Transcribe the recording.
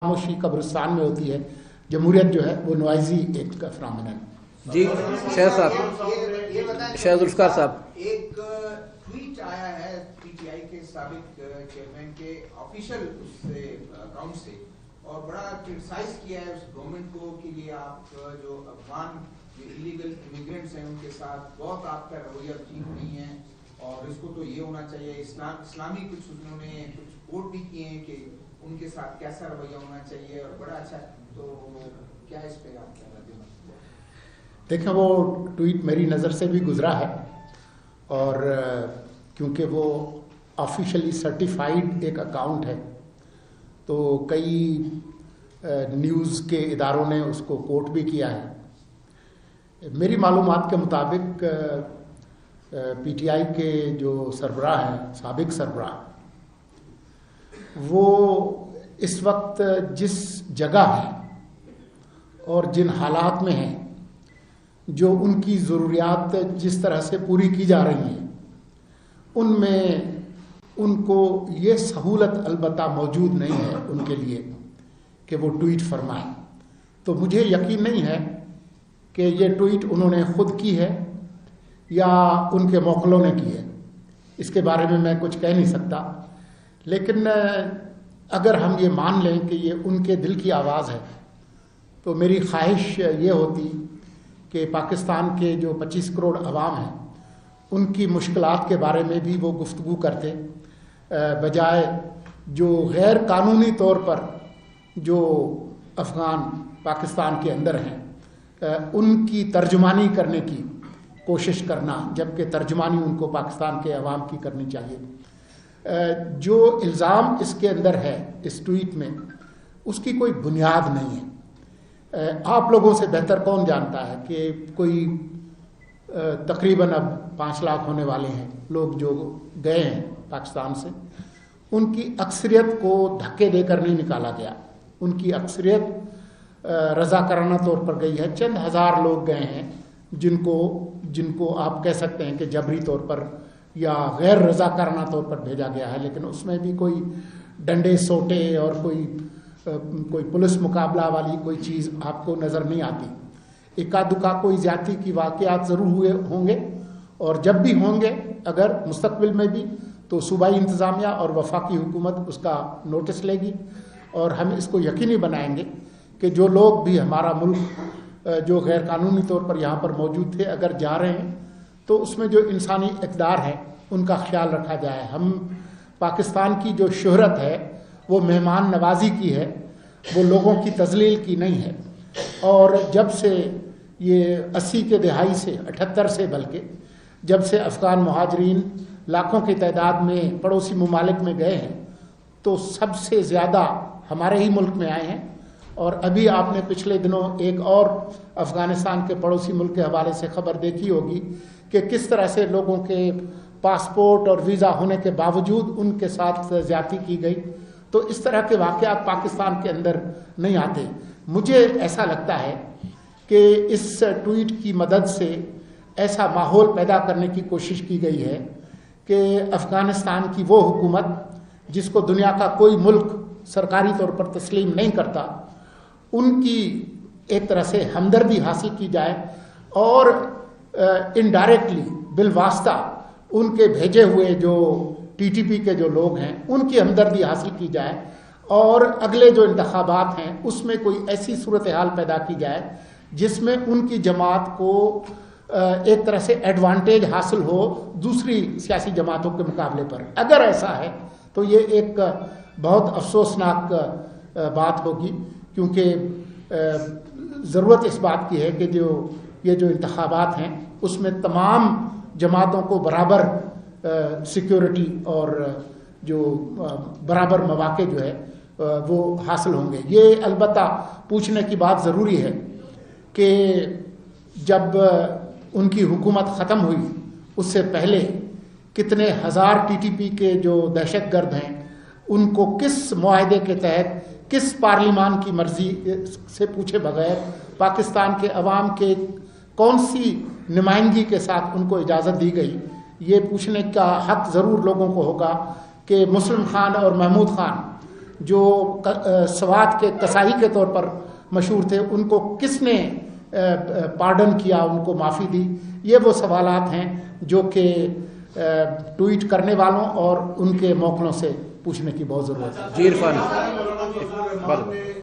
خاموشی قبرستان میں ہوتی ہے. جمہوریت جو ہے وہ نوائزی ایک فنامنن. جی شہر صاحب، شہر ذوالفقار صاحب، ایک ٹویٹ آیا ہے پی ٹی آئی کے سابق چیئرمین کے آفیشیل اکاؤنٹ سے اور بڑا کرٹیسائز کیا ہے اس گورنمنٹ کو کہ یہ آپ جو افغان ایلیگل امیگرینٹس ہیں ان کے ساتھ بہت آپ کا رویہ ٹھیک نہیں ہے اور اس کو تو یہ ہونا چاہیے. اسلامی کچھ انہوں نے کچھ کوٹ بھی کیے ہیں کہ ان کے ساتھ کیسا رویہ ہونا چاہیے اور بڑا اچھا. تو کیا اس پہ آپ کہنا چاہتے ہیں؟ دیکھیں وہ ٹویٹ میری نظر سے بھی گزرا ہے اور کیونکہ وہ آفیشلی سرٹیفائیڈ ایک اکاؤنٹ ہے تو کئی نیوز کے اداروں نے اس کو کوٹ بھی کیا ہے. میری معلومات کے مطابق پی ٹی آئی کے جو سربراہ ہیں، سابق سربراہ، وہ اس وقت جس جگہ ہیں اور جن حالات میں ہیں، جو ان کی ضروریات جس طرح سے پوری کی جا رہی ہیں، ان میں ان کو یہ سہولت البتہ موجود نہیں ہے ان کے لیے کہ وہ ٹویٹ فرمائیں. تو مجھے یقین نہیں ہے کہ یہ ٹویٹ انہوں نے خود کی ہے یا ان کے موکلوں نے کی ہے. اس کے بارے میں کچھ کہہ نہیں سکتا، لیکن اگر ہم یہ مان لیں کہ یہ ان کے دل کی آواز ہے تو میری خواہش یہ ہوتی کہ پاکستان کے جو 25 کروڑ عوام ہیں ان کی مشکلات کے بارے میں بھی وہ گفتگو کرتے، بجائے جو غیر قانونی طور پر جو افغان پاکستان کے اندر ہیں ان کی ترجمانی کرنے کی کوشش کرنا، جبکہ ترجمانی ان کو پاکستان کے عوام کی کرنی چاہیے. جو الزام اس کے اندر ہے اس ٹویٹ میں، اس کی کوئی بنیاد نہیں ہے. آپ لوگوں سے بہتر کون جانتا ہے کہ کوئی تقریباً اب 5 لاکھ ہونے والے ہیں لوگ جو گئے ہیں پاکستان سے، ان کی اکثریت کو دھکے دے کر نہیں نکالا گیا. ان کی اکثریت رضاکارانہ طور پر گئی ہے. چند ہزار لوگ گئے ہیں جن کو آپ کہہ سکتے ہیں کہ جبری طور پر یا غیر رضاکارانہ طور پر بھیجا گیا ہے، لیکن اس میں بھی کوئی ڈنڈے سوٹے اور کوئی پولیس مقابلہ والی کوئی چیز آپ کو نظر نہیں آتی. اکا دکا کوئی زیادتی کی واقعات ضرور ہوئے ہوں گے، اور جب بھی ہوں گے اگر مستقبل میں بھی تو صوبائی انتظامیہ اور وفاقی حکومت اس کا نوٹس لے گی، اور ہم اس کو یقینی بنائیں گے کہ جو لوگ بھی ہمارا ملک جو غیر قانونی طور پر یہاں پر موجود تھے اگر جا رہے ہیں تو اس میں جو انسانی اقدار ہیں ان کا خیال رکھا جائے. ہم پاکستان کی جو شہرت ہے وہ مہمان نوازی کی ہے، وہ لوگوں کی تذلیل کی نہیں ہے. اور جب سے یہ 80 کے دہائی سے 78 سے بلکہ جب سے افغان مہاجرین لاکھوں کی تعداد میں پڑوسی ممالک میں گئے ہیں تو سب سے زیادہ ہمارے ہی ملک میں آئے ہیں. اور ابھی آپ نے پچھلے دنوں ایک اور افغانستان کے پڑوسی ملک کے حوالے سے خبر دیکھی ہوگی کہ کس طرح سے لوگوں کے پاسپورٹ اور ویزا ہونے کے باوجود ان کے ساتھ زیادتی کی گئی. تو اس طرح کے واقعات پاکستان کے اندر نہیں آتے. مجھے ایسا لگتا ہے کہ اس ٹویٹ کی مدد سے ایسا ماحول پیدا کرنے کی کوشش کی گئی ہے کہ افغانستان کی وہ حکومت جس کو دنیا کا کوئی ملک سرکاری طور پر تسلیم نہیں کرتا، ان کی ایک طرح سے ہمدردی حاصل کی جائے اور انڈائریکٹلی بالواسطہ ان کے بھیجے ہوئے جو ٹی ٹی پی کے جو لوگ ہیں ان کی ہمدردی حاصل کی جائے، اور اگلے جو انتخابات ہیں اس میں کوئی ایسی صورتحال پیدا کی جائے جس میں ان کی جماعت کو ایک طرح سے ایڈوانٹیج حاصل ہو دوسری سیاسی جماعتوں کے مقابلے پر. اگر ایسا ہے تو یہ ایک بہت افسوسناک بات ہوگی، کیونکہ ضرورت اس بات کی ہے کہ یہ جو انتخابات ہیں اس میں تمام جماعتوں کو برابر سیکیورٹی اور جو برابر مواقع جو ہے وہ حاصل ہوں گے. یہ البتہ پوچھنے کی بات ضروری ہے کہ جب ان کی حکومت ختم ہوئی اس سے پہلے کتنے ہزار ٹی ٹی پی کے جو دہشت گرد ہیں ان کو کس معاہدے کے تحت، کس پارلیمان کی مرضی سے پوچھے بغیر پاکستان کے عوام کے کون سی نمائندگی کے ساتھ ان کو اجازت دی گئی. یہ پوچھنے کا حق ضرور لوگوں کو ہوگا کہ مسلم خان اور محمود خان جو سوات کے کسائی کے طور پر مشہور تھے، ان کو کس نے پارڈن کیا، ان کو معافی دی؟ یہ وہ سوالات ہیں جو کہ ٹویٹ کرنے والوں اور ان کے موکلوں سے پوچھنے کی بہت ضرورت ہے۔ جی عرفان